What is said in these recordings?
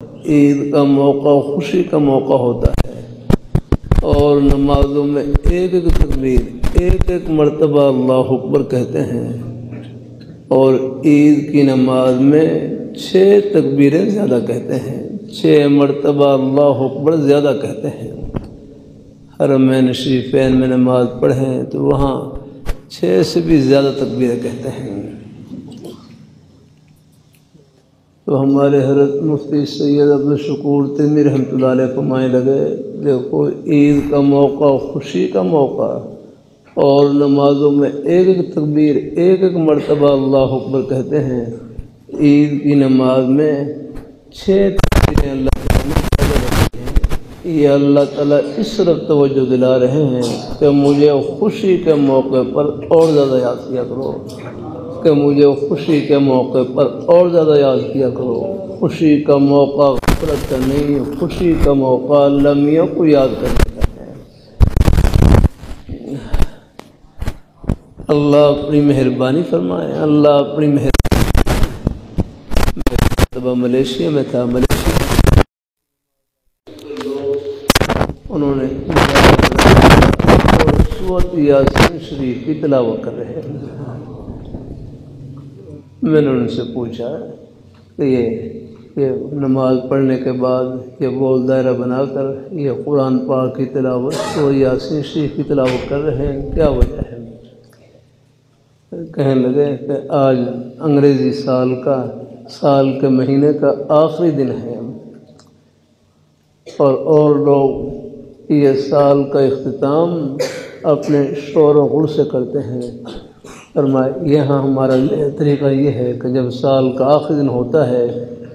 عید کا موقع خوشی کا موقع ہوتا ہے اور نمازوں میں ایک ایک تکبیر ایک ایک مرتبہ اللہ اکبر کہتے ہیں، اور عید کی نماز میں 6 تکبیریں زیادہ کہتے ہیں، 6 مرتبہ اللہ اکبر زیادہ کہتے ہیں۔ حرمین شریفین میں نماز پڑھیں تو وہاں 6 سے بھی زیادہ تکبیریں کہتے ہیں۔ تو ہمارے حضرت مفتی سید عبدالشکور تیمی رحمۃ اللہ علیہ فرمانے لگے، دیکھو عید کا موقع خوشی کا موقع اور نمازوں میں ایک ایک تکبیر ایک ایک مرتبہ اللہ اکبر کہتے ہیں، عید کی نماز میں 6 تکبیریں اللہ تعالیٰ رکھتے ہیں۔ یہ اللہ تعالیٰ اس طرف توجہ دلا رہے ہیں کہ مجھے خوشی کے موقع پر اور زیادہ یاد کیا کرو، کہ مجھے خوشی کے موقع پر اور زیادہ یاد کیا کرو۔ خوشی کا موقع غفلت کا نہیں، خوشی کا موقع اللہ میاں کو یاد کرنے کا ہے۔ اللہ اپنی مہربانی فرمائے، اللہ اپنی مہربانی۔ ملیشیا میں تھا، ملیشیا انہوں نے سورۃ یاسین شریف کی تلاوت کر رہے ہیں۔ میں نے ان سے پوچھا کہ یہ نماز پڑھنے کے بعد یہ گول دائرہ بنا کر یہ قرآن پاک کی تلاوت اور یاسین شریف کی تلاوت کر رہے ہیں، کیا وجہ ہے؟ کہنے لگے کہ آج انگریزی سال کے مہینے کا آخری دن ہے، اور لوگ یہ سال کا اختتام اپنے شور و غل سے کرتے ہیں۔ فرمایا یہاں ہمارا طریقہ یہ ہے کہ جب سال کا آخری دن ہوتا ہے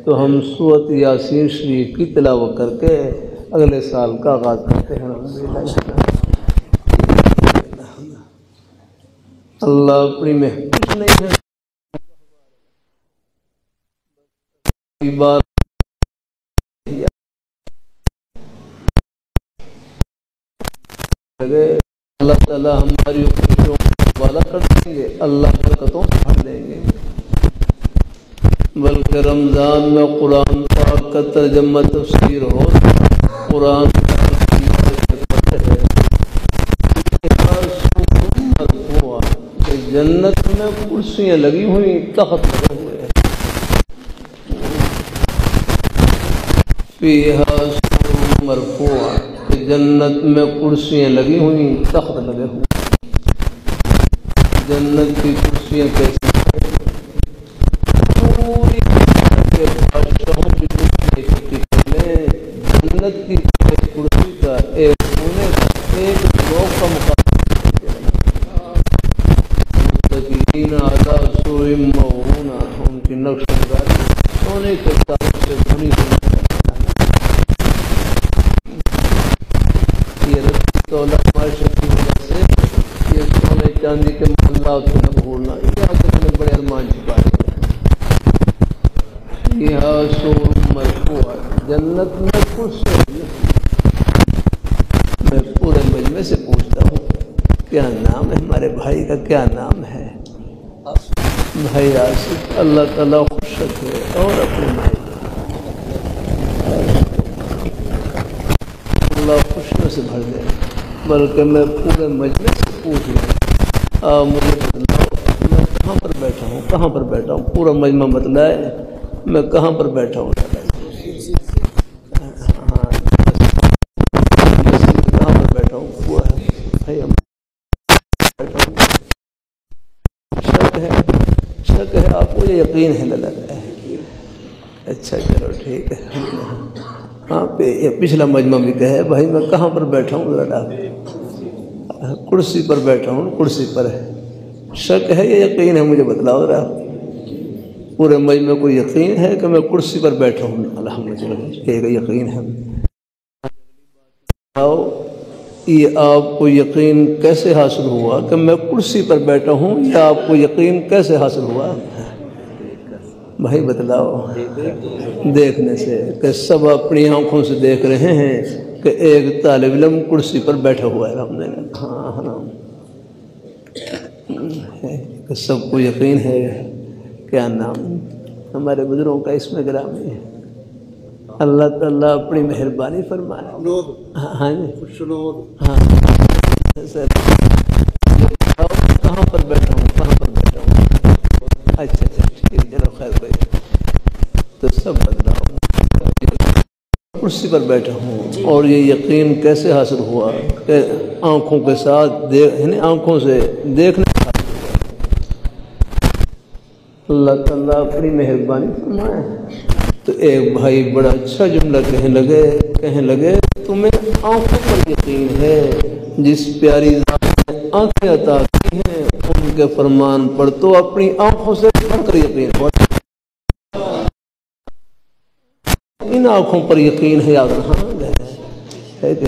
تو ہم سورۃ یاسین شریف کی تلاوت کر کے اگلے سال کا آغاز کرتے ہیں۔ اللہ اپنی محفوظ نہیں ہے اللہ تعالیٰ ہماری خوشیوں کو والا کر دیں گے، اللہ برکتوں سے بھر دیں گے۔ بلکہ رمضان میں قرآن پاک کا ترجمہ تفسیر ہو، قرآن کہ جنت میں کرسیاں لگی ہوئی، تخت لگے ہوئے ہیں، فیہا سرر مرفوعہ، کہ جنت میں کرسیاں لگی ہوئی، تخت لگے ہوئے۔ جنت کی کرسیاں کیسی ہیں؟ پوری کے بادشاہوں کی کرسی اکٹھی کر لیں، جنت کی کرسی کا ایک کونے کا ایک لوگ کا مقابلہ ان کی نقش نگاری سونے کے تاج سے بنی ہوئی۔ یہ رسی تولا معاشرت کی وجہ سے یہ سونے چاندی کے محلات کو نہ بھولنا، یہاں تک میں بڑے ارمان چھپا ہے۔ یہ سور مرفوع جنت میں خوش ہے۔ میں پورے مجمع سے پوچھتا ہوں کیا نام ہے ہمارے بھائی کا، کیا نام ہے؟ بھائی آصف، اللہ تعالیٰ خوش رکھے اور اپنے بھائی اللہ خوشیوں سے بھر دے۔ بلکہ میں پورے مجمع سے پوچھ لوں، مجھے بتلاؤ میں کہاں پر بیٹھا ہوں، کہاں پر بیٹھا ہوں؟ پورا مجمع بتلائے میں کہاں پر بیٹھا ہوں، کہاں پر بیٹھا ہوں؟ پورا بھائی بیٹھا ہوں۔ شک ہے آپ کو، یہ یقین ہے لگا ہے؟ اچھا چلو ٹھیک ہے۔ ہاں یہ پچھلا مجمع بھی کہے بھائی میں کہاں پر بیٹھا ہوں، ذرا کرسی پر بیٹھا ہوں، کرسی پر ہے۔ شک ہے یا یقین ہے؟ مجھے بتلاؤ ذرا، پورے مجمع کو یقین ہے کہ میں کرسی پر بیٹھا ہوں؟ الحمدللہ ٹھیک ہے، یقین ہے۔ یہ آپ کو یقین کیسے حاصل ہوا کہ میں کرسی پر بیٹھا ہوں، یا آپ کو یقین کیسے حاصل ہوا؟ بھائی بتلاؤ۔ دیکھنے سے کہ سب اپنی آنکھوں سے دیکھ رہے ہیں کہ ایک طالب علم کرسی پر بیٹھا ہوا ہے۔ ہاں کہ سب کو یقین ہے۔ کیا نام ہمارے بزرگوں کا اس میں گرامی ہے؟ اللہ تعالیٰ اپنی مہربانی فرمائے. ہاں جی ہاں سر کہاں پر بیٹھا ہوں اچھا ٹھیک چلو خیر بھائی تو سب بدلاؤ کرسی پر بیٹھا ہوں اور یہ یقین کیسے حاصل ہوا کہ آنکھوں کے ساتھ یعنی آنکھوں سے دیکھنے اللہ تعالیٰ اپنی مہربانی فرمائے. تو ایک بھائی بڑا اچھا جملہ کہنے لگے تمہیں آنکھوں پر یقین ہے جس پیاری ذات نے آنکھیں عطا کی ہیں ان کے فرمان پر تو اپنی آنکھوں سے بڑھ کر یقین ہو. ان آنکھوں پر یقین ہے یاد رہا ہے کہ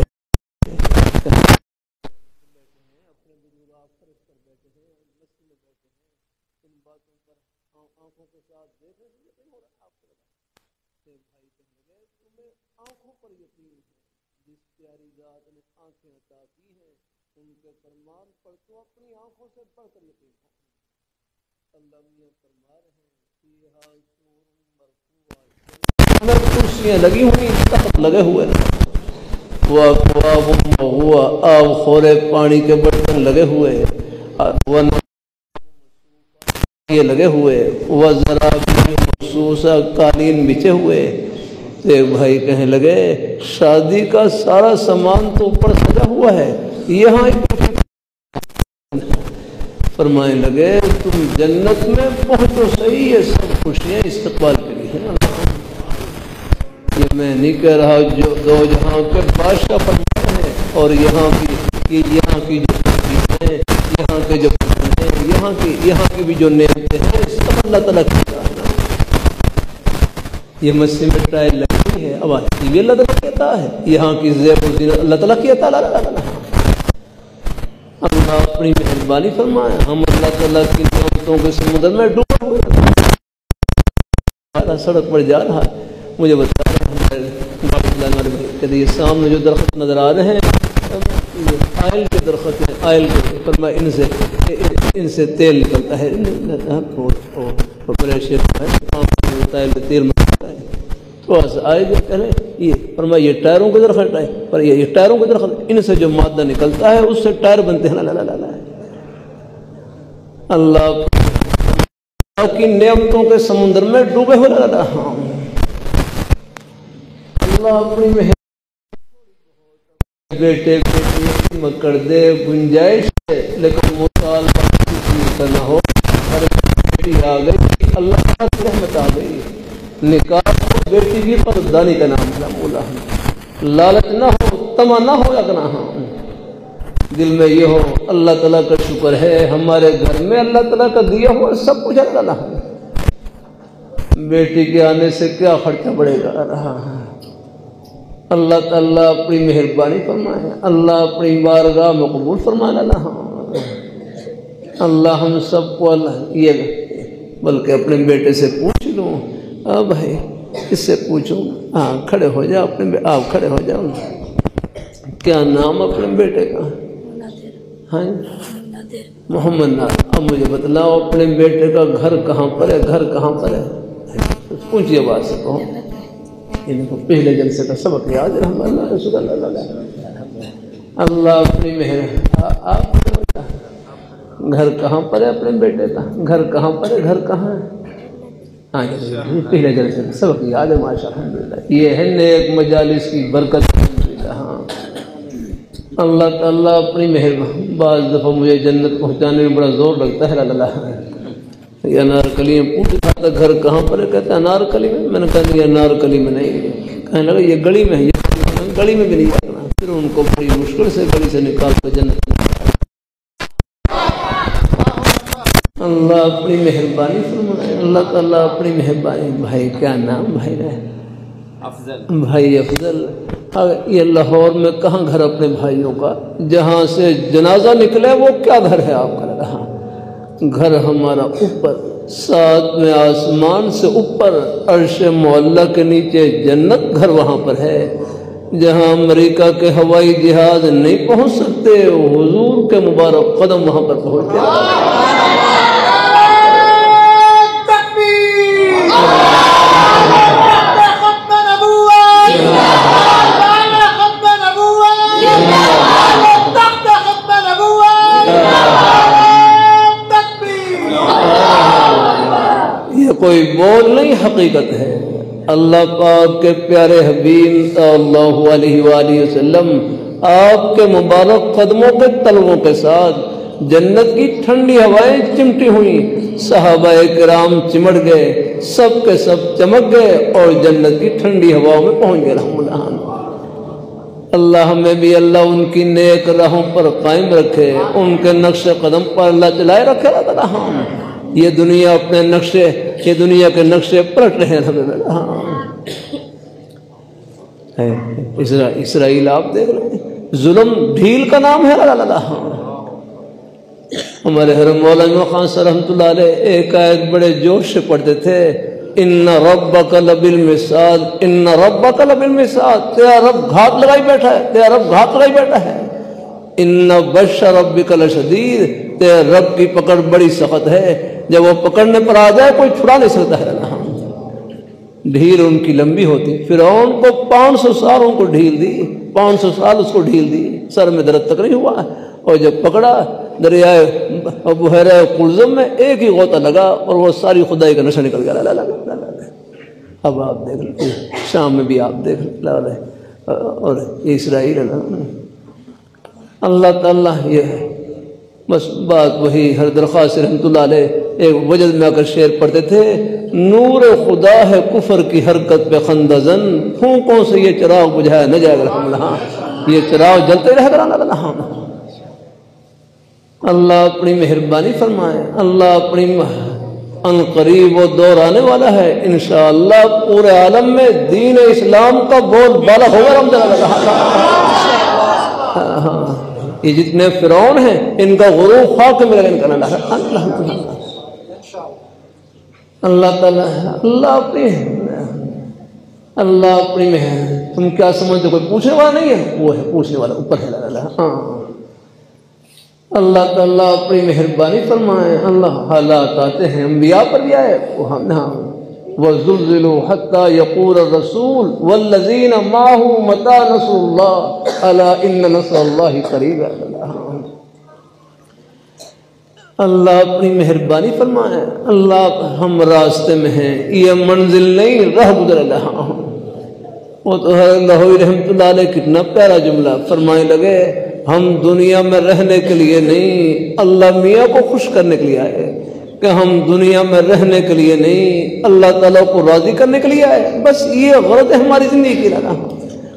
آنکھوں پر یقین ہے جس پیاری ذات نے آنکھیں عطا کی ہیں ان کے فرمان پر تو اپنی آنکھوں سے بڑھ کر یقین ہے. اللہ میاں فرما رہے ہیں کرسیاں لگی ہوئی تخت لگے ہوئے آب خورے پانی کے برتن لگے ہوئے یہ لگے ہوئے وہ ذرا مخصوص قالین بچھے ہوئے. ایک بھائی کہنے لگے شادی کا سارا سامان تو اوپر سجا ہوا ہے یہاں فرمانے لگے تم جنت میں پہنچو صحیح یہ سب خوشیاں استقبال کے لیے ہیں. یہ میں نہیں کہہ رہا جو دو جہاں کے بادشاہ فرماتے ہیں اور یہاں کی جو ہیں یہاں کے جو ہیں یہاں کی بھی جو نعمتیں ہیں سب اللہ تعالیٰ کی. یہ مسجد میں ٹائل لگی ہے اب یہ بھی اللہ تعالیٰ کہتا ہے یہاں کی زیب و زینت اللہ تعالیٰ کی عطا. اللہ اپنی مہربانی فرمائے ہم اللہ تعالیٰ کی نعمتوں کے سمندر میں ڈوبے ہوئے سڑک پر جا رہا مجھے بتا رہے یہ سامنے جو درخت نظر آ رہے ہیں آئل کے درخت ہیں آئل کے فرمایا ان سے تیل نکلتا ہے تیل یہ فرمایا یہ ٹائروں کے درخت ہے پر یہ ٹائروں کے درخت ان سے جو مادہ نکلتا ہے اس سے ٹائر بنتے ہیں. اللہ کی نعمتوں کے سمندر میں ڈوبے ہوئے اللہ اپنی بیٹے مکڑ دے گنجائش ہے لیکن مطالبہ نہ ہو ہر بیٹی آ گئی اللہ کی رحمت آ گئی. نکاح بیٹی کی قدردانی کا نام ہے لالچ نہ ہو تما نہ ہو لگنا ہو دل میں یہ ہو اللہ تعالیٰ کا شکر ہے ہمارے گھر میں اللہ تعالیٰ کا دیا ہوا سب کچھ اللہ ہے. بیٹی کے آنے سے کیا خرچہ بڑھے گا اللہ تعالیٰ اپنی مہربانی فرمائے اللہ اپنی بارگاہ مقبول فرمائے. اللہ ہم سب کو اللہ یہ بلکہ اپنے بیٹے سے پوچھ لوں بھائی اس سے پوچھوں ہاں کھڑے ہو جاؤ آپ کھڑے ہو جاؤ کیا نام اپنے بیٹے کا ہاں محمد ناصر. اب مجھے بتلاؤ اپنے بیٹے کا گھر کہاں پر ہے اونچی آواز سے کہو ان کو پہلے جلسے کا سبق یاد ہے اللہ اپنی مہر گھر کہاں پر ہے اپنے بیٹے کا گھر کہاں پر ہے گھر کہاں ہے پہلے جلسے کا سبق یاد ہے ماشاء الحمدللہ. یہ ہے نیک مجالس کی برکت. ہاں اللہ تعالیٰ اپنی مہربانی بعض دفعہ مجھے جنت پہنچانے میں بڑا زور لگتا ہے یہ انارکلی میں پوچھ رہا تھا گھر کہاں پر ہے کہتا ہے انارکلی میں نے کہا نہیں انارکلی میں نہیں کہنے لگا یہ گلی میں ہے گلی میں بھی نہیں جانا پھر ان کو بڑی مشکل سے گلی سے نکال کر جنت اللہ اپنی مہربانی فرمائے اللہ تعالیٰ اپنی مہربانی. بھائی کیا نام بھائی ہے بھائی افضل. یہ لاہور میں کہاں گھر اپنے بھائیوں کا جہاں سے جنازہ نکلے وہ کیا گھر ہے آپ کا گھر ہمارا اوپر ساتویں آسمان سے اوپر عرش معلیٰ کے نیچے جنت گھر وہاں پر ہے جہاں امریکہ کے ہوائی جہاز نہیں پہنچ سکتے حضور کے مبارک قدم وہاں پر پہنچتے ہیں. کوئی بول نہیں، حقیقت ہے۔ اللہ پاک کے پیارے حبیب صلی اللہ علیہ وآلہ وسلم آپ کے مبارک قدموں کے تلووں کے ساتھ جنت کی ٹھنڈی ہوائیں چمٹی ہوئیں، صحابہ کرام چمٹ گئے، سب کے سب چمک گئے اور جنت کی ٹھنڈی ہواؤں میں پہنچ گئے رحم اللہ۔ اللہ ہمیں بھی اللہ ان کی نیک راہوں پر قائم رکھے، ان کے نقش قدم پر اللہ چلائے رکھے اللہ ہم یہ دنیا اپنے نقشے، یہ دنیا کے نقشے پلٹ رہے ہیں۔ اسرائیل آپ دیکھ رہے ہیں، ظلم ڈھیل کا نام ہے اللہ۔ ہمارے حضرت مولانا خان صاحب رحمۃ اللہ علیہ ایک آیت بڑے جوش سے پڑھتے تھے، ان ربک لبالمرصاد، ان ربک لبالمرصاد، تیرا رب گھات لگائی بیٹھا ہے، تیرا رب گھات لگائی بیٹھا ہے۔ ان بطش ربک لشدید، تیرے رب کی پکڑ بڑی سخت ہے، جب وہ پکڑنے پر آ جائے کوئی چھڑا نہیں سکتا ہے۔ ڈھیل ان کی لمبی ہوتی، فرعون کو 500 سال ان کو ڈھیل دی، 500 سال اس کو ڈھیل دی، سر میں درد تک نہیں ہوا، اور جب پکڑا دریائے بحیرہ قلزم میں ایک ہی غوطہ لگا اور وہ ساری خدائی کا نشہ نکل گیا۔ اب آپ دیکھ لیں، شام میں بھی آپ دیکھ لیں، اور اسرائیل اللہ تعالیٰ یہ ہے بس بات وہی ہر درخواست رحمۃ اللہ علیہ ایک وجد میں آ کر شعر پڑھتے تھے، نور خدا ہے کفر کی حرکت پہ خندہ زن، پھونکوں سے یہ چراغ بجھایا نہ جائے گا رحمۃ، یہ چراغ جلتے رہے گا۔ اللہ اپنی مہربانی فرمائے، اللہ اپنی ان قریب وہ دور آنے والا ہے انشاءاللہ پورے عالم میں دین اسلام کا بول بالا ہوگا ہاں یہ جتنے فرعون ہیں ان کا غروب خاک میں لگن کرنا ہے۔ اللہ تعالیٰ اللہ اپنی مہر، تم کیا سمجھتے کوئی پوچھنے والا نہیں ہے، وہ ہے پوچھنے والا اوپر ہے اللہ۔ ہاں اللہ تعالیٰ اپنی مہربانی فرمائے، اللہ حالات آتے ہیں، انبیاء پر بھی آئے وَزُلْزِلُوا حَتَّى يَقُولَ الرَّسُولُ وَالَّذِينَ مَعَهُ مَتَىٰ نَصْرُ اللَّهِ أَلَا إِنَّ نَصْرَ اللَّهِ قَرِيبٌ۔ اللہ اپنی مہربانی فرمائے، اللہ ہم راستے میں ہیں، یہ منزل نہیں راہ گزر اللہ۔ وہ تو ہے اللہ رحمۃ اللہ علیہ کتنا پیارا جملہ فرمائے لگے، ہم دنیا میں رہنے کے لیے نہیں، اللہ میاں کو خوش کرنے کے لیے آئے، کہ ہم دنیا میں رہنے کے لیے نہیں، اللہ تعالیٰ کو راضی کرنے کے لیے آئے، بس یہ غرض ہے ہماری زندگی کی لگا،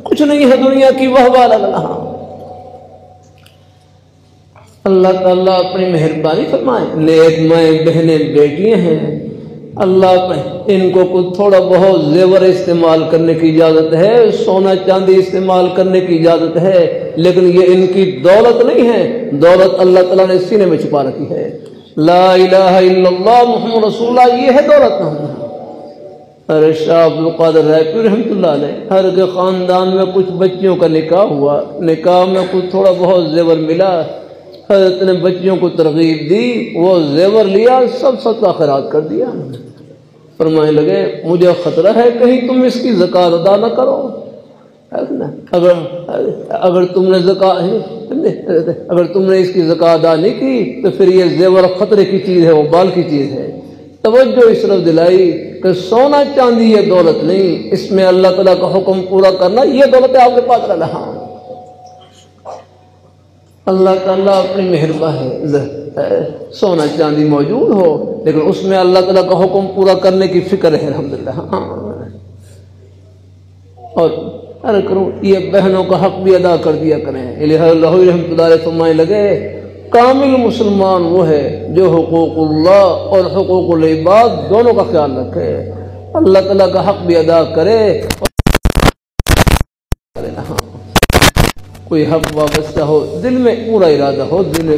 کچھ نہیں ہے دنیا کی واہ واہ لگا۔ اللہ تعالیٰ اپنی مہربانی فرمائے، نیک مائیں بہنیں بیٹیاں ہیں، اللہ ان کو کچھ تھوڑا بہت زیور استعمال کرنے کی اجازت ہے، سونا چاندی استعمال کرنے کی اجازت ہے، لیکن یہ ان کی دولت نہیں ہے، دولت اللہ تعالیٰ نے سینے میں چھپا رکھی ہے۔ لا الہ الا اللہ محمد رسول اللہ، یہ ہے دولت۔ ارے شاہ عبدالقادر رائے پور رحمۃ اللہ علیہ، ہر کے خاندان میں کچھ بچیوں کا نکاح ہوا، نکاح میں کچھ تھوڑا بہت زیور ملا، حضرت نے بچیوں کو ترغیب دی، وہ زیور لیا، سب صدقہ خیرات کر دیا۔ فرمانے لگے مجھے خطرہ ہے کہیں تم اس کی زکوٰۃ ادا نہ کرو، اگر تم نے اس کی زکوٰۃ ادا نہیں کی تو پھر یہ زیور خطرے کی چیز ہے، وہ بال کی چیز ہے۔ توجہ اس طرف دلائی کہ سونا چاندی یہ دولت نہیں، اس میں اللہ تعالیٰ کا حکم پورا کرنا یہ دولت ہے آپ کے پاس رہا۔ اللہ تعالیٰ اپنی مہربانی ہے، سونا چاندی موجود ہو لیکن اس میں اللہ تعالیٰ کا حکم پورا کرنے کی فکر ہے الحمدللہ۔ اور ارے کروں یہ بہنوں کا حق بھی ادا کر دیا کریں۔ اللہ رحمۃ اللہ علیہ فرمانے لگے کامل مسلمان وہ ہے جو حقوق اللہ اور حقوق العباد دونوں کا خیال رکھے، اللہ تعالیٰ کا حق بھی ادا کرے، کوئی حق وابستہ ہو، دل میں پورا ارادہ ہو، دل میں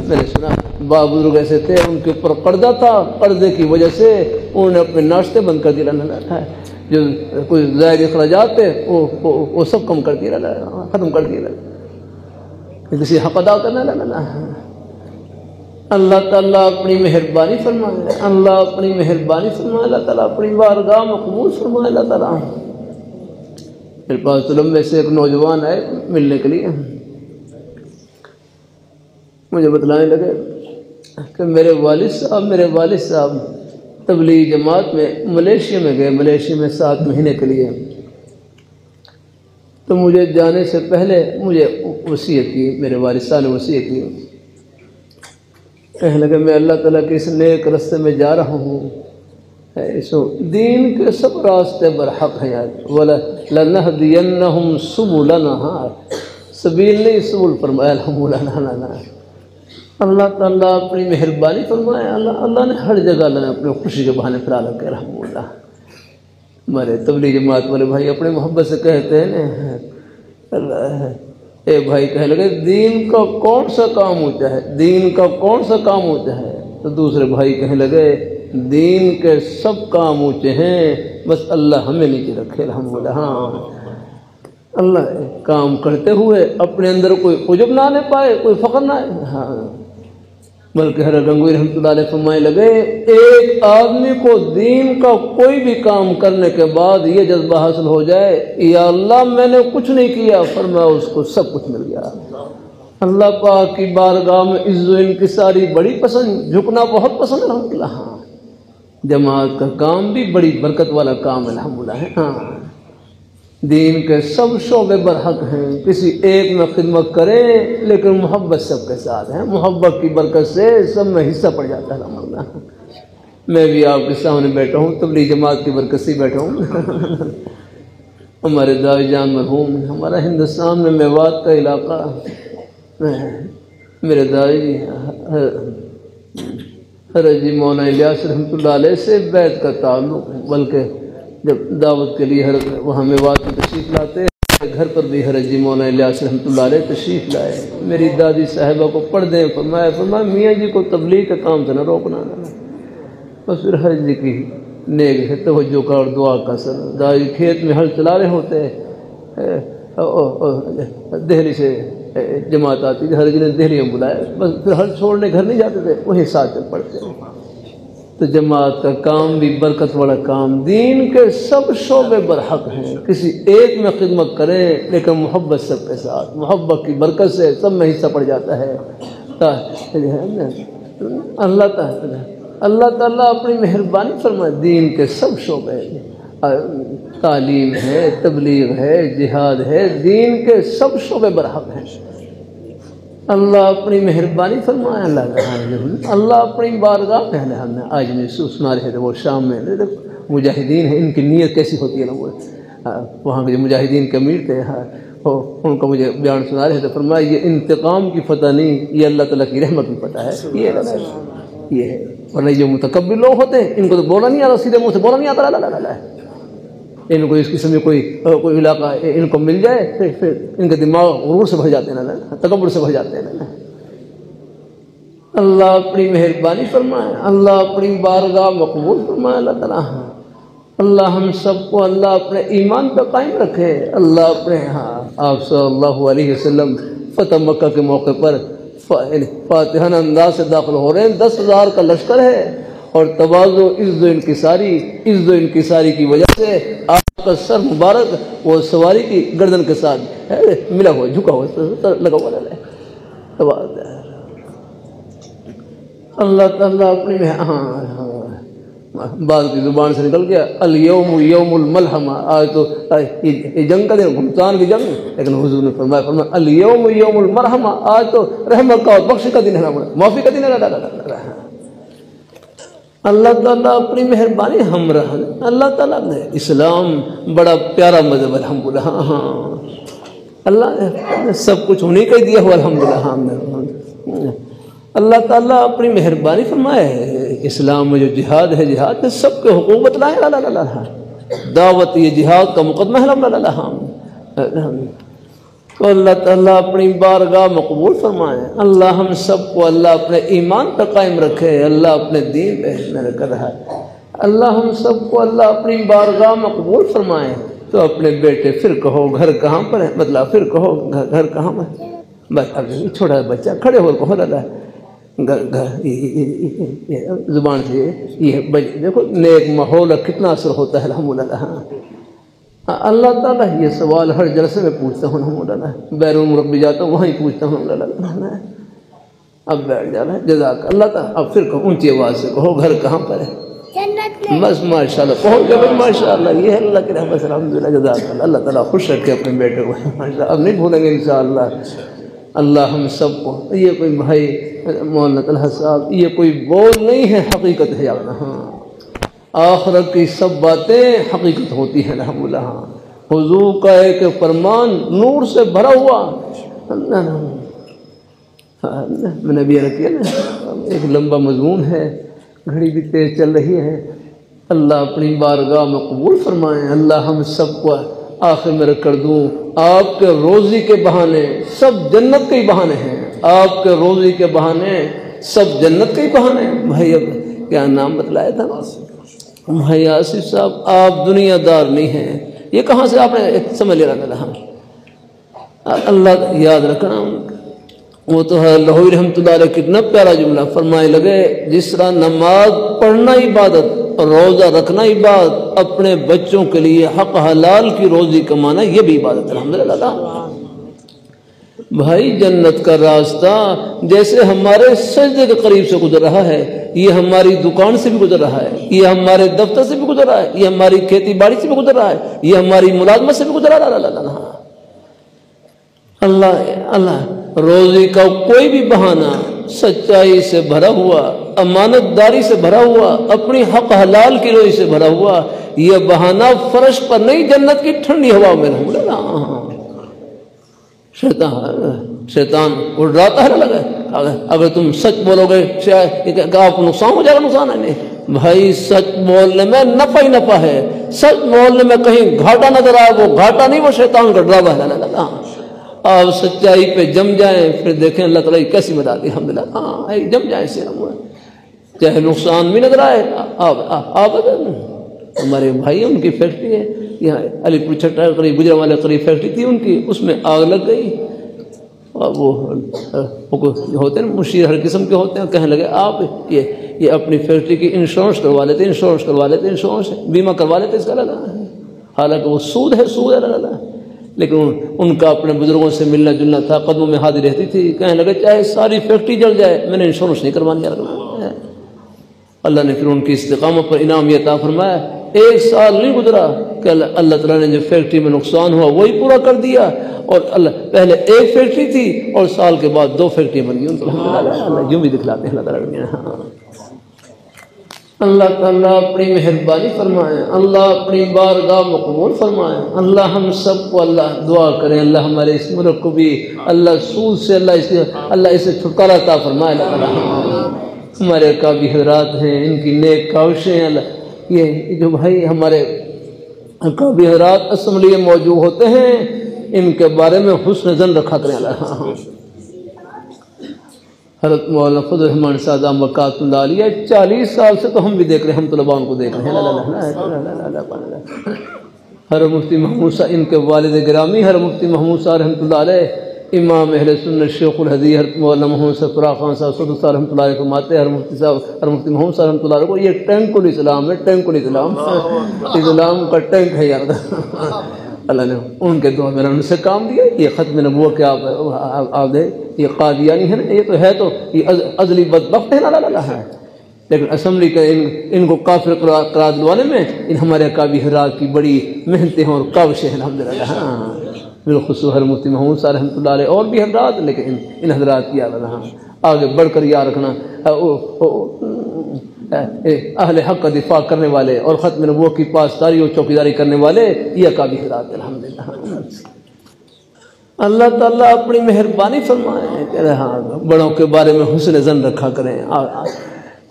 نے سنا باب بزرگ ایسے تھے ان کے اوپر قرضہ تھا، قرضے کی وجہ سے انہوں نے اپنے ناشتے بند کر دیا، جو کوئی زائد اخراجات تھے وہ سب کم کر دیا، ختم کر دیا، کسی حق ادا کرنا لگا۔ اللہ تعالیٰ اپنی مہربانی فرمائے، اللہ اپنی مہربانی فرمائے، اللہ تعالیٰ اپنی بارگاہ میں قبول فرمائے۔ اللہ تعالیٰ میرے پاس تو لمبے سے ایک نوجوان آئے ملنے کے لیے، مجھے بتلانے لگے کہ میرے والد صاحب تبلیغ جماعت میں ملیشیا میں گئے، ملیشیا میں 7 مہینے کے لیے۔ تو مجھے جانے سے پہلے مجھے وصیت کی، میرے والد صاحب نے وصیت کی، کہنے لگے میں اللہ تعالیٰ کے اس نیک راستے میں جا رہا ہوں، دین کے سب راستے برحق ہیں، وَلَنَهْدِيَنَّهُمْ سُبُلَنَا، سبیل نہیں سبل فرمایا، الحمدللہ۔ اللہ تعالیٰ اپنی مہربانی فرمائے، اللہ نے ہر جگہ اللہ نے اپنے خوشی کے بہانے پھیلا رکھے، الحمدللہ۔ ہمارے تبلیغ جماعت والے بھائی اپنے محبت سے کہتے ہیں اللہ، اے بھائی کہنے لگے دین کا کون سا کام اونچا ہے، دین کا کون سا کام اونچا ہے؟ تو دوسرے بھائی کہنے لگے دین کے سب کام اونچے ہیں، بس اللہ ہمیں نیچے رکھے، الحمدللہ۔ ہاں، اللہ کام کرتے ہوئے اپنے اندر کوئی عجب نہ آنے پائے، کوئی فخر نہ آئے، ہاں، بلکہ حضرت گنگوئی رحمۃ اللہ علیہ فرمائے لگے ایک آدمی کو دین کا کوئی بھی کام کرنے کے بعد یہ جذبہ حاصل ہو جائے، یا اللہ میں نے کچھ نہیں کیا، فرمایا اس کو سب کچھ مل گیا۔ اللہ پاک کی بارگاہ میں عز و انکساری بڑی پسند، جھکنا بہت پسند، الحمدللہ۔ ہاں، جماعت کا کام بھی بڑی برکت والا کام ہے، الحمدللہ۔ ہاں، دین کے سب شعبے برحق ہیں، کسی ایک میں خدمت کریں لیکن محبت سب کے ساتھ ہے، محبت کی برکت سے سب میں حصہ پڑ جاتا ہے، الحمدللہ۔ میں بھی آپ کے سامنے بیٹھا ہوں، تبلیغ جماعت کی برکت سے بیٹھا ہوں۔ ہمارے دائی جان مرحوم، ہمارا ہندوستان میں میوات کا علاقہ، میرے دائی حضرت جی مولانا الیاس رحمۃ اللہ علیہ سے بیعت کا تعلق، بلکہ جب دعوت کے لیے وہاں میوات میں تشریف لاتے، گھر پر بھی حضرت جی مولانا الیاس رحمۃ اللہ علیہ تشریف لائے۔ میری دادی صاحبہ کو پردے فرمایا میاں جی کو تبلیغ کے کام سے نہ روکنا، بس پھر حضرت جی کی نیک ہے توجہ کا اور دعا کا سر۔ دادی کھیت میں ہل چلا رہے ہوتے، دہلی سے جماعت آتی تھی، حضرت جی نے دہلی میں بلایا، بس پھر ہل چھوڑنے گھر نہیں جاتے تھے، وہیں ساتھ میں پڑھتے۔ تو جماعت کا کام بھی برکت والا کام، دین کے سب شعبے برحق ہیں، کسی ایک میں خدمت کریں لیکن محبت سب کے ساتھ، محبت کی برکت سے سب میں حصہ پڑ جاتا ہے۔ اللہ تعالیٰ اپنی مہربانی فرمائے، دین کے سب شعبے، تعلیم ہے، تبلیغ ہے، جہاد ہے، دین کے سب شعبے برحق ہیں۔ اللہ اپنی مہربانی فرمائے، اللہ اپنی بارگاہ میں ہم نے آج میں سنا رہے تھے، وہ شام میں مجاہدین ہیں، ان کی نیت کیسی ہوتی ہے نا، وہ وہاں کے جو مجاہدین کے امیر تھے، ان کا مجھے بیان سنا رہے تھے، فرمایا یہ انتقام کی فتح نہیں، یہ اللہ تعالیٰ کی رحمت کی فتح ہے، یہ ہے، ورنہ جو متکبر لوگ ہوتے ہیں ان کو تو بولا نہیں آتا، سیدھے منہ سے بولا نہیں آتا، لا ان کو اس قسم میں کوئی علاقہ ان کو مل جائے پھر ان کے دماغ غرور سے بھر جاتے ہیں نا، تکبر سے بھر جاتے ہیں نا۔ اللہ اپنی مہربانی فرمائے، اللہ اپنی بارگاہ مقبول فرمائے، اللہ تعالیٰ اللہ ہم سب کو اللہ اپنے ایمان پہ قائم رکھے۔ اللہ اپنے آپ صلی اللہ علیہ وسلم فتح مکہ کے موقع پر فاتحانہ انداز سے داخل ہو رہے ہیں، 10,000 کا لشکر ہے، اور تواضع عز و انکساری کی وجہ سے آپ کا سر مبارک وہ سواری کی گردن کے ساتھ ملا ہوا، جھکا ہوا، لگا ہوا ہے۔ اللہ تعالیٰ اپنی بعض کی زبان سے نکل گیا الیوم یوم الملحمہ، آج تو یہ جنگ کا دن، گھمسان کی جنگ، لیکن حضور نے فرمایا الیوم یوم المرحمہ، آج تو رحمت کا اور بخش کا دن ہے، معافی کا دن ہے۔ اللہ تعالیٰ اپنی مہربانی ہمراہ، اللہ تعالیٰ نے اسلام بڑا پیارا مذہب، الحمدللہ۔ اللہ نے سب کچھ انہیں کا دیا ہوا، الحمدللہ۔ اللہ تعالیٰ اپنی مہربانی فرمائے، اسلام میں جو جہاد ہے، جہاد میں سب کے حقوق بتلائے، دعوت یہ جہاد کا مقدمہ ہے، تو اللہ تعالیٰ اپنی بارگاہ مقبول فرمائے۔ اللہ ہم سب کو اللہ اپنے ایمان پر قائم رکھے، اللہ اپنے دین پہ میرے کر رہا ہے، اللہ ہم سب کو اللہ اپنی بارگاہ مقبول فرمائے۔ تو اپنے بیٹے پھر کہو گھر کہاں پر ہے، مطلب پھر کہو گھر کہاں پر ہے، بس اب چھوٹا بچہ کھڑے ہو کہو اللہ زبان سے یہ دیکھو نیک ماحول کتنا اثر ہوتا ہے، الحمدللہ۔ اللہ تعالیٰ یہ سوال ہر جلسے میں پوچھتا ہوں، الحمدللہ، بیرون ملک بھی جاتا ہوں وہیں پوچھتا ہوں، الحمدللہ۔ اب بیٹھ جانا ہے، جزاک اللہ تعالیٰ۔ اب پھر کہو اونچی آواز سے کہو گھر کہاں پر ہے، بس ماشاءاللہ پہنچ گئے بھائی ماشاءاللہ. یہ ہے اللہ کی رحمت سے الحمدللہ. جزاک اللہ. اللہ تعالیٰ خوش رکھے اپنے بیٹے کو ماشاءاللہ. اب نہیں بھولیں گے انشاءاللہ. اللہ ہم سب کو. یہ کوئی بھائی مولانا طلحہ صاحب یہ کوئی بول نہیں ہے، حقیقت ہے یار. ہاں آخرت کی سب باتیں حقیقت ہوتی ہیں الحمدللہ. ہاں حضور کا ایک فرمان نور سے بھرا ہوا. میں نے بھی رکھا نا ایک لمبا مضمون ہے، گھڑی بھی تیز چل رہی ہے. اللہ اپنی بارگاہ میں قبول فرمائیں. اللہ ہم سب کو آخر میں رکھ کر دوں. آپ کے روزی کے بہانے سب جنت کے ہی بہانے ہیں. آپ کے روزی کے بہانے سب جنت کے ہی بہانے ہیں. بھائی اب کیا نام بتلایا تھا بھائی آصف صاحب؟ آپ دنیا دار نہیں ہیں. یہ کہاں سے آپ نے سمجھ لیا رہا؟ اللہ یاد رکھنا. وہ تو ہے لہوی رحمۃ اللہ علیہ کتنا پیارا جملہ فرمائے لگے، جس طرح نماز پڑھنا عبادت، روزہ رکھنا عبادت، اپنے بچوں کے لیے حق حلال کی روزی کمانا یہ بھی عبادت. الحمدللہ. بھائی جنت کا راستہ جیسے ہمارے سجدے کے قریب سے گزر رہا ہے، یہ ہماری دکان سے بھی گزر رہا ہے، یہ ہمارے دفتر سے بھی گزر رہا ہے، یہ ہماری کھیتی باڑی سے بھی گزر رہا ہے، یہ ہماری ملازمت سے بھی گزر رہا ہے. اللہ روزی کا کوئی بھی بہانہ سچائی سے بھرا ہوا، امانت داری سے بھرا ہوا، اپنی حق حلال کی روزی سے بھرا ہوا، یہ بہانہ فرش پر نہیں جنت کی ٹھنڈی ہوا میں رہوں. شیطان اڑاتا ہے لگا. اگر تم سچ بولو گے آپ نقصان ہو جائے گا. نقصان ہے نہیں بھائی، سچ بولنے میں نفع ہی نفع ہے. سچ بولنے میں کہیں گھاٹا نظر آئے وہ گھاٹا نہیں، وہ شیطان کا ڈراوا ہے. آپ سچائی پہ جم جائیں پھر دیکھیں اللہ تعالیٰ کیسی مدد. الحمدللہ. ہاں جم جائیں سے چاہے نقصان بھی نظر آئے. آپ ہمارے بھائی ان کی فیکٹری ہے یہاں علی پور چھٹا قریب گجرا والے قریب فیکٹری تھی ان کی، اس میں آگ لگ گئی. اور وہ ہوتے ہیں مشیر ہر قسم کے ہوتے ہیں، کہنے لگے آپ یہ اپنی فیکٹری کی انشورنس کروا لیتے، انشورنس بیمہ کروا لیتے اس کا لگا. حالانکہ وہ سود ہے. لیکن ان کا اپنے بزرگوں سے ملنا جلنا تھا، قدموں میں حاضر رہتی تھی. کہنے لگے چاہے ساری فیکٹری جل جائے میں نے انشورنس نہیں کروانی. اللہ نے پھر ان کی استقامت پر انعام عطا فرمایا. ایک سال نہیں گزرا کہ اللہ تعالیٰ نے جو فیکٹری میں نقصان ہوا وہی پورا کر دیا. اور اللہ پہلے ایک فیکٹری تھی اور سال کے بعد 2 فیکٹری بن گئی. اللہ یوں بھی دکھلاتے ہیں اللہ تعالیٰ. اللہ تعالیٰ اپنی مہربانی فرمائے، اللہ اپنی بارگاہ میں قبول فرمائے. اللہ ہم سب کو اللہ دعا کریں اللہ ہمارے اس ملک کو بھی اللہ سود سے اللہ اسے چھٹکارا عطا فرمائے. ہمارے کابی حضرات ہیں ان کی نیک کاوشیں ہیں. اللہ یہ جو بھائی ہمارے کابی حضرات اسمبلی میں موجود ہوتے ہیں ان کے بارے میں حسن ظن رکھا کریں. اللہ حضرت مولانا فضل الرحمان صاحب مکات اللہ علیہ 40 سال سے تو ہم بھی دیکھ رہے ہیں، ہم طلباء ان کو دیکھ رہے ہیں. ہر مفتی محمود صاحب ان کے والد گرامی ہر مفتی محمود صاحب رحمۃ اللہ علیہ امام اہل سنت شیخ الحدیث حضرت مولانا محمد صفرا خان صاحب صدر صاحب رحمۃ اللہ علیہ فرماتے ہیں ہر مفتی محمود صاحب رحمۃ اللہ علیہ کو یہ ٹینک الاسلام ہے. ٹینک الاسلام اسلام کا ٹینک ہے یار. اللہ نے ان کے دعا میں نے ان سے کام دیا. یہ ختم نبوت کے آپ دے یہ قادیانی ہے نا، یہ تو ہے تو یہ ازلی بدبخت ہے نا. اللہ ہے لیکن اسمبلی کا ان کو کافر قرار دلوانے میں ان ہمارے کابی حضرات کی بڑی محنتیں ہیں اور کاوشیں ہیں الحمدللہ. ہاں بالخصوص ہر مفتی محمود صاحب رحمۃ اللہ علیہ اور بھی حضرات، لیکن ان حضرات کی یاد رہا آگے بڑھ کر یاد رکھنا. اہل حق کا دفاع کرنے والے اور ختم نبوت کی پاسداری اور چوکیداری کرنے والے یہ کابی حضرات الحمدللہ. اللہ تعالیٰ اپنی مہربانی فرمائے. ہاں بڑوں کے بارے میں حسن ظن رکھا کریں.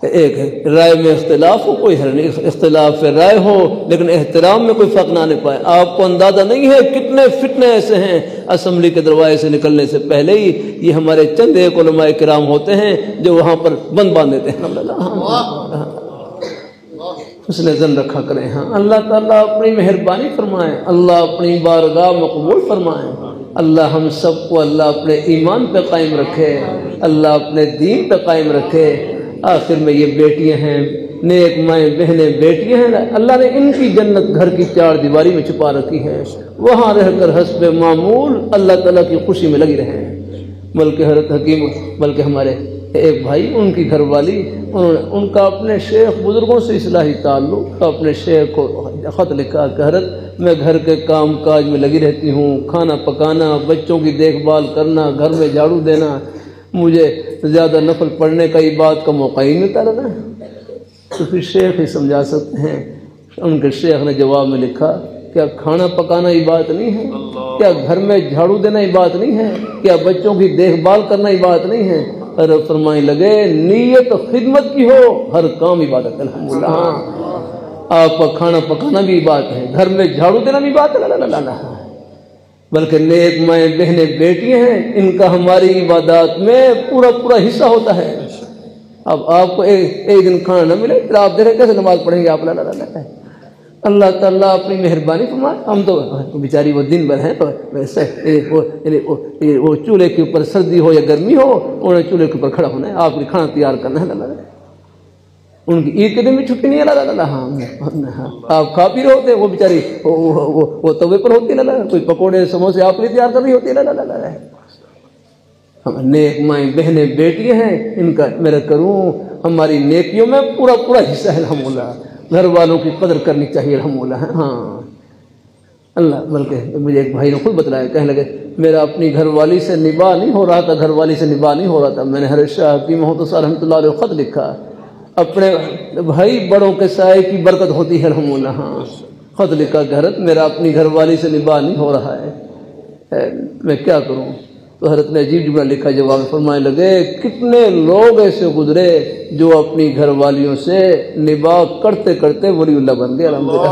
ایک رائے میں اختلاف ہو کوئی حل نہیں، اختلاف رائے ہو لیکن احترام میں کوئی فرق نہ آنے پائے. آپ کو اندازہ نہیں ہے کتنے فتنے ایسے ہیں اسمبلی کے دروازے سے نکلنے سے پہلے ہی یہ ہمارے چند ایک علماء کرام ہوتے ہیں جو وہاں پر بند باندھ دیتے ہیں. اس نے ظن رکھا کریں. ہاں اللہ تعالیٰ اپنی مہربانی فرمائے، اللہ اپنی بارگاہ میں قبول فرمائے. اللہ ہم سب کو اللہ اپنے ایمان پہ قائم رکھے، اللہ اپنے دین پہ قائم رکھے. آخر میں یہ بیٹیاں ہیں نیک مائیں بہنیں بیٹیاں ہیں، اللہ نے ان کی جنت گھر کی 4 دیواری میں چھپا رکھی ہے. وہاں رہ کر حسب معمول اللہ تعالیٰ کی خوشی میں لگی رہے. بلکہ حضرت حکیم بلکہ ہمارے ایک بھائی ان کی گھر والی ان کا اپنے شیخ بزرگوں سے اصلاحی تعلق، اپنے شیخ کو خط لکھا کہ حضرت میں گھر کے کام کاج میں لگی رہتی ہوں، کھانا پکانا، بچوں کی دیکھ بھال کرنا، گھر میں جھاڑو دینا، مجھے زیادہ نفل پڑھنے کا عبادت کا موقع ہی ملتا رہتا ہے۔ تو پھر شیخ ہی سمجھا سکتے ہیں۔ ان کے شیخ نے جواب میں لکھا، کیا کھانا پکانا عبادت نہیں ہے؟ کیا گھر میں جھاڑو دینا عبادت نہیں ہے؟ کیا بچوں کی دیکھ بھال کرنا عبادت نہیں ہے؟ اور فرمائیں لگے نیت خدمت کی ہو ہر کام عبادت ہے۔ الحمدللہ، ہاں آپ کا کھانا پکانا بھی عبادت ہے، گھر میں جھاڑو دینا بھی عبادت ہے، بلکہ نیک مائیں بہنیں بیٹیاں ہیں، ان کا ہماری عبادات میں پورا حصہ ہوتا ہے۔ اب آپ کو ایک دن کھانا نہ ملے پھر آپ دیکھیں کیسے نماز پڑھیں گے آپ؟ اللہ تعالیٰ اپنی مہربانی فرمائے۔ ہم تو بیچاری وہ دن بھر ہیں تو ویسے وہ چولہے کے اوپر سردی ہو یا گرمی ہو، انہیں چولہے کے اوپر کھڑا ہونا ہے، آپ کے کھانا تیار کرنا ہے۔ ان کی عید کے دن بھی چھٹی نہیں ہے اللہ، ہاں آپ کھا پی رہے ہوتے، وہ بیچاری وہ توے پر ہوتی ہے، کوئی پکوڑے سموسے آپ کے لیے تیار کر رہی ہوتی ہے۔ ہم نیک مائیں بہنیں بیٹیاں ہیں، ان کا میرا کروں ہماری نیکیوں میں پورا حصہ ہے الحمدللہ۔ گھر والوں کی قدر کرنی چاہیے الحمدللہ، ہاں اللہ۔ بلکہ مجھے ایک بھائی نے خود بتلایا، کہنے لگے میرا اپنی گھر والی سے نباہ نہیں ہو رہا تھا، میں نے حضرت شاہ حکیم محمد صاحب رحمۃ اللہ علیہ خط لکھا، اپنے بھائی بڑوں کے سائے کی برکت ہوتی ہے الحمدللہ، ہاں خط لکھا کہ حضرت میرا اپنی گھر والی سے نباہ نہیں ہو رہا ہے، میں کیا کروں؟ تو حضرت نے عجیب جملہ لکھا، جواب فرمائے لگے کتنے لوگ ایسے گزرے جو اپنی گھر والیوں سے نباہ کرتے کرتے ولی اللہ بن گئے الحمدللہ۔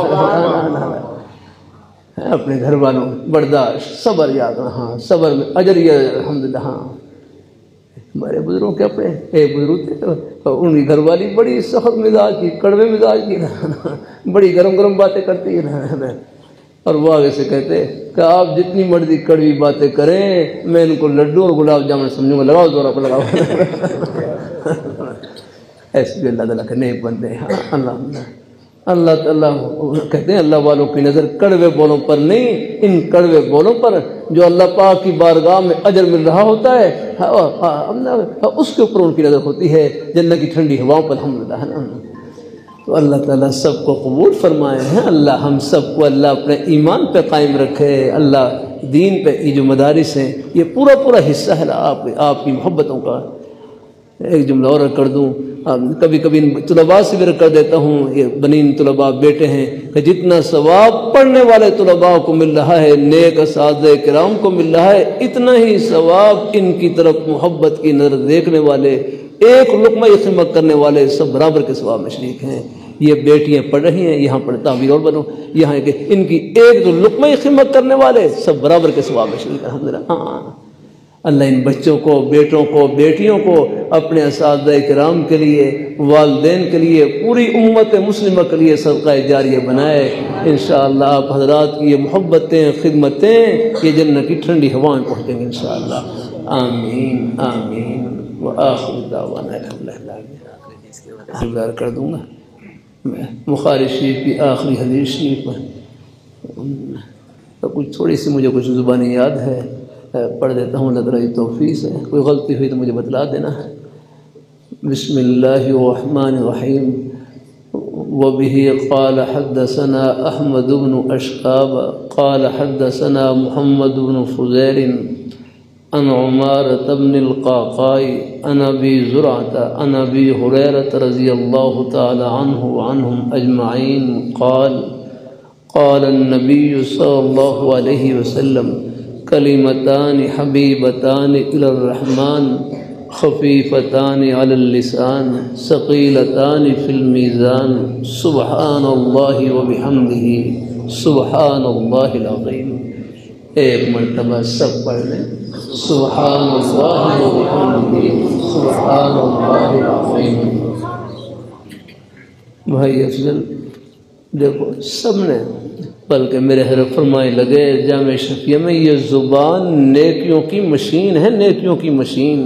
اپنے گھر والوں برداشت صبر یاد، ہاں صبر میں اجر ہی الحمدللہ۔ ہاں ہمارے بزرگوں کے اپنے ایک بزرگ تھے، ان کی گھر والی بڑی سخت مزاج کی، کڑوے مزاج کی، بڑی گرم باتیں کرتی ہے، اور وہ آگے سے کہتے کہ آپ جتنی مرضی کڑوی باتیں کریں میں ان کو لڈو اور گلاب جامن سمجھوں گا، لگاؤ زورا پر لگاؤ۔ ایسے بھی اللہ تعالیٰ کے نیک بندے ہیں۔ اللہ تعالیٰ کہتے ہیں اللہ والوں کی نظر کڑوے بولوں پر نہیں، ان کڑوے بولوں پر جو اللہ پاک کی بارگاہ میں اجر مل رہا ہوتا ہے اس کے اوپر ان کی نظر ہوتی ہے، جنت کی ٹھنڈی ہواؤں پر الحمدللہ۔ تو اللہ تعالیٰ سب کو قبول فرمائے ہیں، اللہ ہم سب کو اللہ اپنے ایمان پہ قائم رکھے، اللہ دین پہ یہ جو مدارس ہیں یہ پورا حصہ ہے آپ کی محبتوں کا۔ ایک جملہ اور کر دوں، کبھی طلباء سے بھی کر دیتا ہوں، یہ بنین طلباء بیٹے ہیں کہ جتنا ثواب پڑھنے والے طلباء کو مل رہا ہے، نیک اساتذہ کرام کو مل رہا ہے، اتنا ہی ثواب ان کی طرف محبت کی نظر دیکھنے والے، ایک لقمہ خدمت کرنے والے سب برابر کے ثواب میں شریک ہیں۔ یہ بیٹیاں پڑھ رہی ہیں یہاں پر تعبیر اور بنو، یہاں کہ ان کی ایک جو لقمہ خدمت کرنے والے سب برابر کے ثواب میں شریک ہیں الحمدللہ۔ ہاں اللہ ان بچوں کو، بیٹوں کو، بیٹیوں کو اپنے اساتذہ کرام کے لیے، والدین کے لیے، پوری امت مسلمہ کے لیے صدقہ جاریہ بنائے۔ انشاءاللہ آپ حضرات کی یہ محبتیں، خدمتیں یہ جنت کی ٹھنڈی ہوائیں پہنچیں گے انشاءاللہ۔ آمین آمین وآخر دعوانا الحمدللہ۔ کر دوں گا میں بخاری شریف کی آخری حدیث شریف تو کچھ تھوڑی سی مجھے کچھ زبانی یاد ہے، پڑھ دیتا ہوں، اللہ تعالیٰ توفیق سے، کوئی غلطی ہوئی تو مجھے بتلا دینا۔ بسم اللہ الرحمن الرحیم۔ وبه قال حدثنا احمد بن اشقاب قال حدثنا محمد بن فضيل عن عمارة بن القعقاع عن ابي زرعة عن ابي هريرة رضي الله تعالى عنه وعنهم اجمعين قال قال النبي صلى الله عليه وسلم كلمتان حبيبتان إلى الرحمن خفيفتان على اللسان ثقيلتان في الميزان سبحان الله وبحمده سبحان الله العظيم۔ ایک مرتبہ سب پڑھ لیں، سبحان اللہ وبحمدہ سبحان اللہ العظیم۔ بھائی افضل دیکھو سب نے، بلکہ میرے حضرت فرمائے لگے جامع شفیع میں یہ زبان نیکیوں کی مشین ہے، نیکیوں کی مشین۔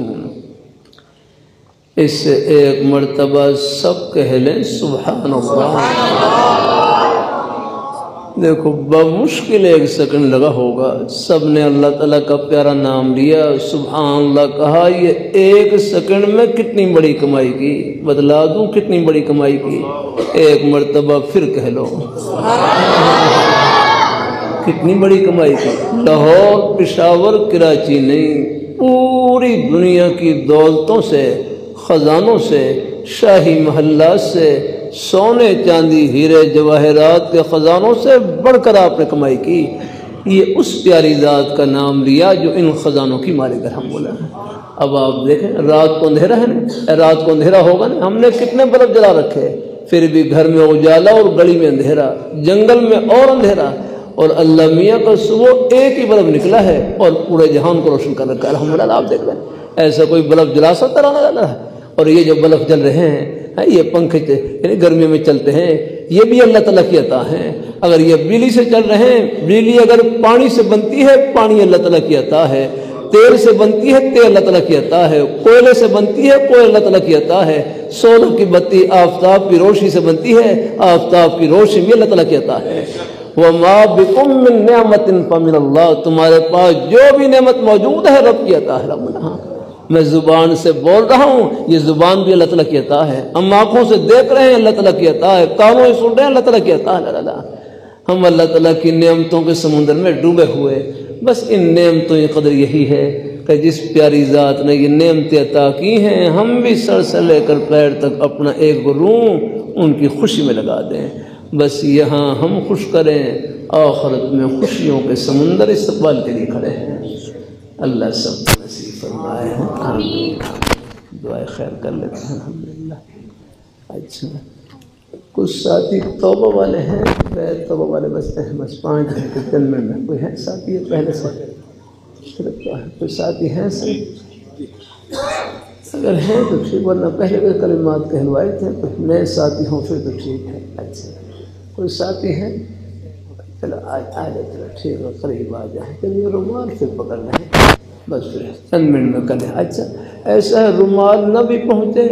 اس سے ایک مرتبہ سب کہہ لیں سبحان اللہ۔ دیکھو بمشکل 1 سیکنڈ لگا ہوگا، سب نے اللہ تعالیٰ کا پیارا نام لیا، سبحان اللہ کہا، یہ 1 سیکنڈ میں کتنی بڑی کمائی کی، بتلا دوں کتنی بڑی کمائی کی، 1 مرتبہ پھر کہہ لو کتنی بڑی کمائی کی۔ لاہور، پشاور، کراچی نہیں، پوری دنیا کی دولتوں سے، خزانوں سے، شاہی محلات سے، سونے چاندی ہیرے جواہرات کے خزانوں سے بڑھ کر آپ نے کمائی کی۔ یہ اس پیاری ذات کا نام لیا جو ان خزانوں کی مالک ہے، ہم بولا۔ اب آپ دیکھیں رات کو اندھیرا ہے نا، رات کو اندھیرا ہوگا نا، ہم نے کتنے بلب جلا رکھے، پھر بھی گھر میں اجالا اور گلی میں اندھیرا، جنگل میں اور اندھیرا، اور اللہ میاں کا صبح 1 ہی بلب نکلا ہے اور پورے جہان کو روشن کر رکھا ہے۔ الحمدللہ آپ دیکھ رہے ہیں، ایسا کوئی بلب جلا سکتا رہا ہے؟ اور یہ جو بلب جل رہے ہیں، یہ پنکھے یعنی گرمیوں میں چلتے ہیں، یہ بھی اللہ تعالیٰ کی عطا ہیں۔ اگر یہ بجلی سے چل رہے ہیں، بجلی اگر پانی سے بنتی ہے، پانی اللہ تعالیٰ کی عطا ہے، تیل سے بنتی ہے، تیل اللہ تعالیٰ کی عطا ہے، کوئلے سے بنتی ہے، کوئلہ اللہ تعالیٰ کی عطا ہے، سولر کی بتی آفتاب کی روشنی سے بنتی ہے، آفتاب کی روشنی بھی اللہ تعالیٰ کی عطا ہے۔ وَمَا بِكُم مِّن نِّعْمَةٍ فَمِنَ اللَّهِ، تمہارے پاس جو بھی نعمت موجود ہے رب کی عطا ہے۔ میں زبان سے بول رہا ہوں، یہ زبان بھی اللہ تعالیٰ کی عطا ہے، ہم آنکھوں سے دیکھ رہے ہیں، اللہ تعالیٰ کی عطا ہے، کانوں سے سن رہے ہیں، اللہ تعالیٰ کی عطا ہے۔ ہم اللہ تعالیٰ کی نعمتوں کے سمندر میں ڈوبے ہوئے، بس ان نعمتوں کی قدر یہی ہے کہ جس پیاری ذات نے یہ نعمتیں عطا کی ہیں، ہم بھی سر سے لے کر پیر تک اپنا ایک روم ان کی خوشی میں لگا دیں، بس یہاں ہم خوش کریں، آخرت میں خوشیوں کے سمندر استقبال کے لیے کھڑے ہیں۔ اللہ سب کو نصیب فرمائے، آمین۔ دعائے خیر کر لیتے ہیں الحمدللہ۔ اچھا کچھ ساتھی توبہ والے ہیں، غیر توبہ والے بچتے ہیں، بس 5 گھنٹے 3 منٹ میں کوئی ہے ساتھی ہے پہلے سے کوئی ساتھی ہیں سر؟ اگر ہیں تو ٹھیک، ورنہ پہلے کے کلمات کہلوائے تھے، کچھ نئے ساتھی ہوں پھر تو ٹھیک ہے۔ اچھا کوئی ساتھی ہیں؟ چلو آ جائے، ٹھیک ہے، قریب آ جائیں، چلیے رومال پھر پکڑ لیں، بس پھر 3 منٹ میں کریں۔ اچھا ایسا ہے رومال نہ بھی پہنچے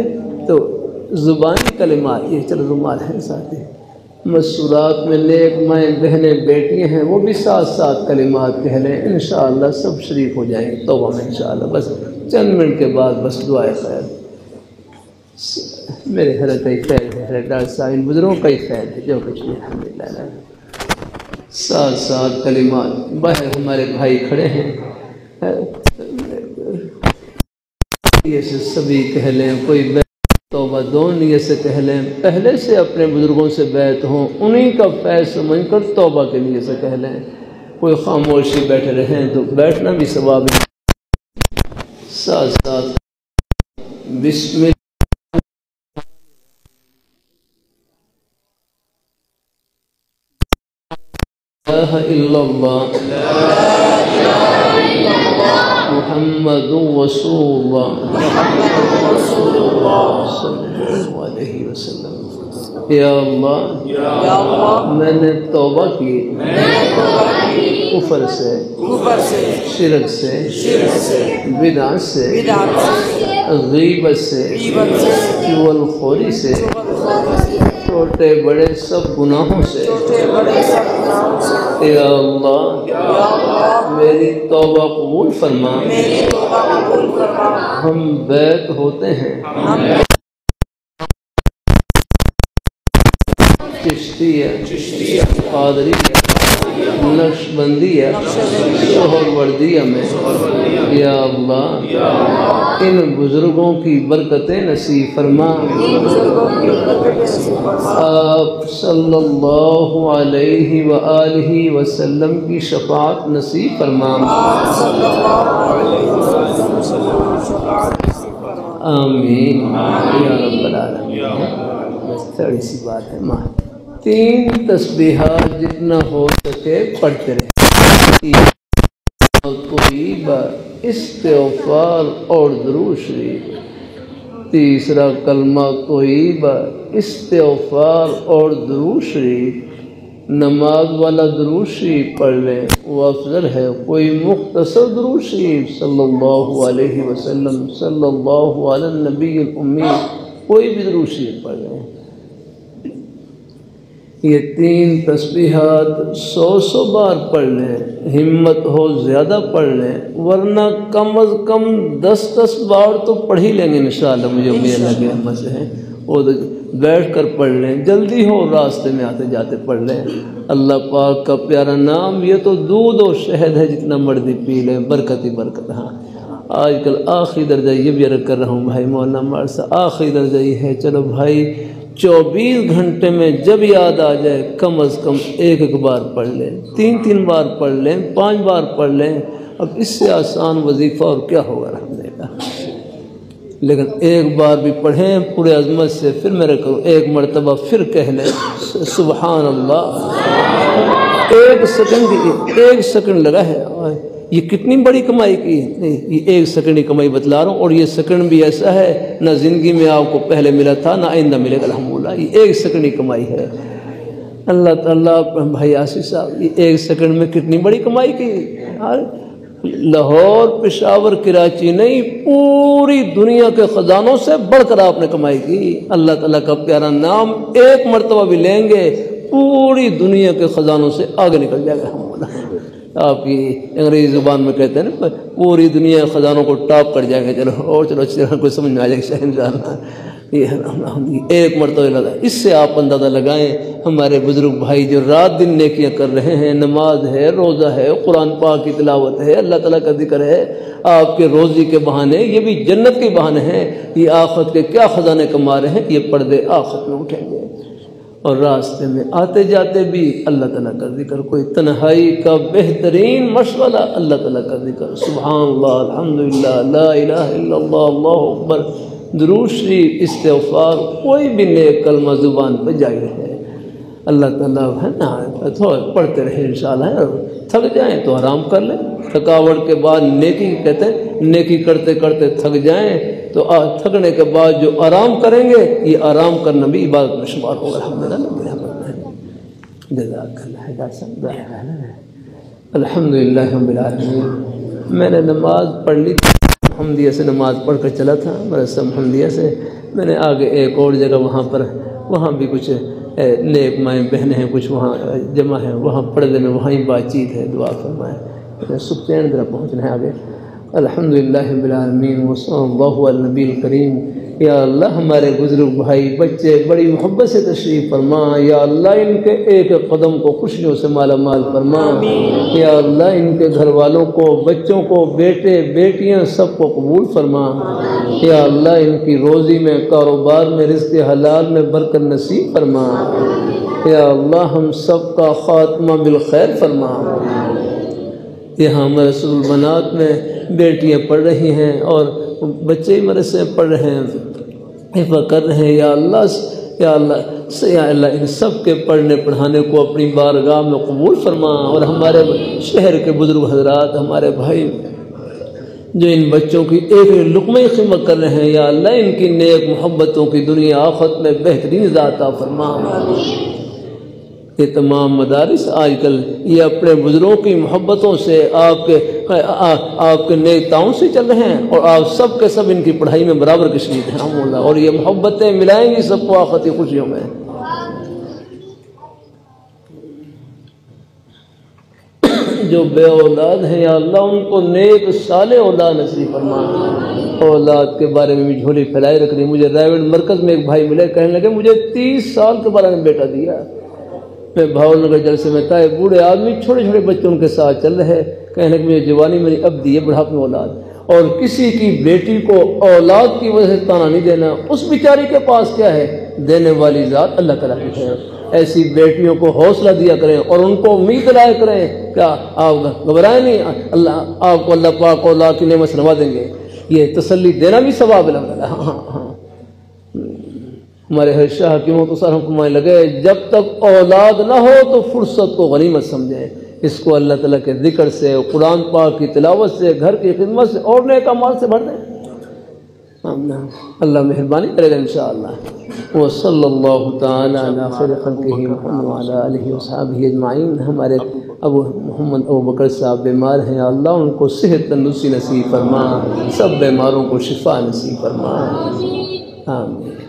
تو زبانی کلمات، یہ چلو رومال ہیں ساتھی، مسورات میں نیک مائیں بہنیں بیٹیاں ہیں، وہ بھی ساتھ ساتھ کلمات کہہ لیں، انشاءاللہ سب شریک ہو جائیں گے توبہ میں انشاءاللہ۔ بس 4 منٹ کے بعد بس دعائے خیر۔ میرے حضرت کئی فیض ہے، حضرت ڈاکٹر صاحب ان بزرگوں کا ہی فیض ہے جو کچھ بھی الحمدللہ۔ ساتھ ساتھ کلمات، باہر ہمارے بھائی کھڑے ہیں، یہ سے سبھی کہہ لیں، کوئی بیت توبہ 2 نیت سے کہہ لیں، پہلے سے اپنے بزرگوں سے بیت ہوں، انہی کا فیض سمجھ کر توبہ کے نیت سے کہہ لیں، کوئی خاموشی بیٹھے رہیں تو بیٹھنا بھی ثواب ہے۔ ساتھ ساتھ بسم اللہ الا اللہ محمد رسول اللہ صلی اللہ علیہ وسلم۔ یا اللہ میں نے توبہ کی کفر سے، شرک سے، بدعت سے، غیبت سے، چغل خوری سے، چھوٹے بڑے سب گناہوں سے۔ یا اللہ میری توبہ قبول فرما، ہم بیت ہوتے ہیں چشتیہ، قادریہ، نقشبندیہ، سہروردیہ میں۔ یا اللہ ان بزرگوں کی برکتیں نصیب فرما، آپ صلی اللہ علیہ وآلہ وسلم کی شفاعت نصیب فرما، آمین یا رب العالمین۔ بس تھوڑی سی بات ہے، 3 تسبیحات جتنا ہو سکے پڑھتے رہے، طیبہ، استغفار اور درود شریف۔ تیسرا کلمہ طیبہ، استغفار اور درود شریف۔ نماز والا درود شریف پڑھ لیں وہ افضل ہے، کوئی مختصر درود شریف صلی اللہ علیہ وسلم، صلی اللہ علی النبی الامی، کوئی بھی درود شریف پڑھ لیں۔ یہ 3 تسبیحات 100 بار پڑھ لیں، ہمت ہو زیادہ پڑھ لیں، ورنہ کم از کم 10 بار تو پڑھ ہی لیں گے انشاءاللہ، مجھے امید اللہ کی رحمت سے ہے۔ وہ بیٹھ کر پڑھ لیں، جلدی ہو راستے میں آتے جاتے پڑھ لیں۔ اللہ پاک کا پیارا نام یہ تو دودھ و شہد ہے، جتنا مرضی پی لیں، برکت ہی برکت۔ ہاں آج کل آخری درجہ یہ بھی عرض کر رہا ہوں بھائی مولانا مار سے، آخری درجہ یہ ہے، چلو بھائی 24 گھنٹے میں جب یاد آ جائے کم از کم 1 بار پڑھ لیں، 3 بار پڑھ لیں، 5 بار پڑھ لیں۔ اب اس سے آسان وظیفہ اور کیا ہوگا الحمدللہ۔ لیکن 1 بار بھی پڑھیں پورے عظمت سے، پھر میرے کو 1 مرتبہ پھر کہہ لیں سبحان اللہ۔ 1 سیکنڈ لگا ہے، یہ کتنی بڑی کمائی کی ہے، یہ 1 سیکنڈ کی کمائی بتلا رہا ہوں، اور یہ سیکنڈ بھی ایسا ہے نہ زندگی میں آپ کو پہلے ملا تھا نہ آئندہ ملے گا الحمدللہ، یہ 1 سیکنڈ کی کمائی ہے۔ اللہ تعالیٰ بھائی آصف صاحب، یہ 1 سیکنڈ میں کتنی بڑی کمائی کی، لاہور پشاور کراچی نہیں، پوری دنیا کے خزانوں سے بڑھ کر آپ نے کمائی کی۔ اللہ تعالیٰ کا پیارا نام 1 مرتبہ بھی لیں گے، پوری دنیا کے خزانوں سے آگے نکل جائے گا الحمدللہ۔ آپ کی انگریزی زبان میں کہتے ہیں نا، پوری دنیا خزانوں کو ٹاپ کر جائے گا۔ چلو اور چلو اچھی طرح کوئی سمجھ میں آ جائے گا انشاءاللہ۔ یہ 1 مرتبہ لگا، اس سے آپ اندازہ لگائیں ہمارے بزرگ بھائی جو رات دن نیکیاں کر رہے ہیں، نماز ہے، روزہ ہے، قرآن پاک کی تلاوت ہے، اللہ تعالیٰ کا ذکر ہے، آپ کے روزی کے بہانے، یہ بھی جنت کے بہانے ہیں، یہ آخرت کے کیا خزانے کما رہے ہیں، یہ پردے آخرت میں اٹھیں گے۔ اور راستے میں آتے جاتے بھی اللہ تعالیٰ کا ذکر، کوئی تنہائی کا بہترین مشغلہ اللہ تعالیٰ کا ذکر، سبحان اللہ، الحمدللہ، لا الہ الا اللہ، اللہ اکبر، درود شریف، استغفار، کوئی بھی نیک کلمہ زبان پہ جاری رہے۔ اللہ تعالیٰ ہے نا، تھوڑا پڑھتے رہے انشاءاللہ۔ تھک جائیں تو آرام کر لیں، تھکاوٹ کے بعد نیکی، کہتے ہیں نیکی کرتے کرتے تھک جائیں تو تھکنے کے بعد جو آرام کریں گے، یہ آرام کرنا بھی عبادت میں شمار ہوگا الحمدللہ۔ جزاک اللہ الحمدللہ رب العالمین۔ میں نے نماز پڑھ لی، محمدیہ سے نماز پڑھ کر چلا تھا، مدرسہ محمدیہ سے۔ میں نے آگے ایک اور جگہ وہاں بھی کچھ نیک مائیں بہنیں ہیں، کچھ وہاں جمع ہیں، وہاں پڑھنے میں وہاں ہی بات چیت ہے، دعا فرمائیں۔ سکتین ذرا پہنچنا ہے آگے۔ الحمدللہ رب العالمین وصلی اللہ علی النبی الکریم۔ یا اللہ ہمارے بزرگ بھائی بچے بڑی محبت سے تشریف فرما، یا اللہ ان کے ایک قدم کو خوشیوں سے مالا مال فرما، یا اللہ ان کے گھر والوں کو، بچوں کو، بیٹے بیٹیاں سب کو قبول فرما، یا اللہ ان کی روزی میں، کاروبار میں، رزق حلال میں برکت نصیب فرما، یا اللہ ہم سب کا خاتمہ بالخیر فرما۔ یہاں رسول البنات میں بیٹیاں پڑھ رہی ہیں اور بچے مدرسے پڑھ رہے ہیں، حفظ کر رہے ہیں، یا اللہ ان سب کے پڑھنے پڑھانے کو اپنی بارگاہ میں قبول فرما۔ اور ہمارے شہر کے بزرگ حضرات، ہمارے بھائی جو ان بچوں کی ایک لقمہ خدمت کر رہے ہیں، یا اللہ ان کی نیک محبتوں کی دنیا آخرت میں بہترین ذات فرما۔ یہ تمام مدارس آج کل یہ اپنے بزرگوں کی محبتوں سے، آپ کے نیک تعاون سے چل رہے ہیں، اور آپ سب کے سب ان کی پڑھائی میں برابر کی شریک ہیں الحمدللہ، اور یہ محبتیں ملائیں گی سب کو آخرتی خوشیوں میں۔ جو بے اولاد ہیں یا اللہ ان کو نیک صالح اولاد نصیب فرما۔ اولاد کے بارے میں بھی جھولی پھیلائی رکھ رہی۔ مجھے رائے مرکز میں ایک بھائی ملے، کہنے لگے مجھے 30 سال کے بارے میں بیٹا دیا۔ میں بھاول نگر جلسے میں تھا، بوڑھے آدمی چھوٹے چھوٹے بچوں کے ساتھ چل رہے، کہنے کہ مجھے جوانی میں اب دی ہے بڑھاپے میں اولاد، اور کسی کی بیٹی کو اولاد کی وجہ سے تانا نہیں دینا، اس بیچاری کے پاس کیا ہے، دینے والی ذات اللہ تعالیٰ کی ہے۔ ایسی بیٹیوں کو حوصلہ دیا کریں اور ان کو امید دلایا کریں، کیا آپ گھبرائیں نہیں، آپ کو اللہ پاک اولاد کی نعمت سے نواز دیں گے، یہ تسلی دینا بھی ثواب ہے الحمدللہ۔ ہاں ہمارے شاہ حکیموں تو سر ہم لگے، جب تک اولاد نہ ہو تو فرصت کو غنیمت سمجھیں، اس کو اللہ تعالیٰ کے ذکر سے، قرآن پاک کی تلاوت سے، گھر کی خدمت سے اور نیک اعمال سے بھر دیں، اللہ مہربانی کرے گا انشاءاللہ۔ وصلی اللہ تعالی علی خیر خلقہ محمد وعلی آلہ وصحبہ اجمعین۔ ہمارے محمد ابو بکر صاحب بیمار ہیں، اللہ ان کو صحت تندرستی نصیب فرما، سب بیماروں کو شفا نصیب فرما، آمین۔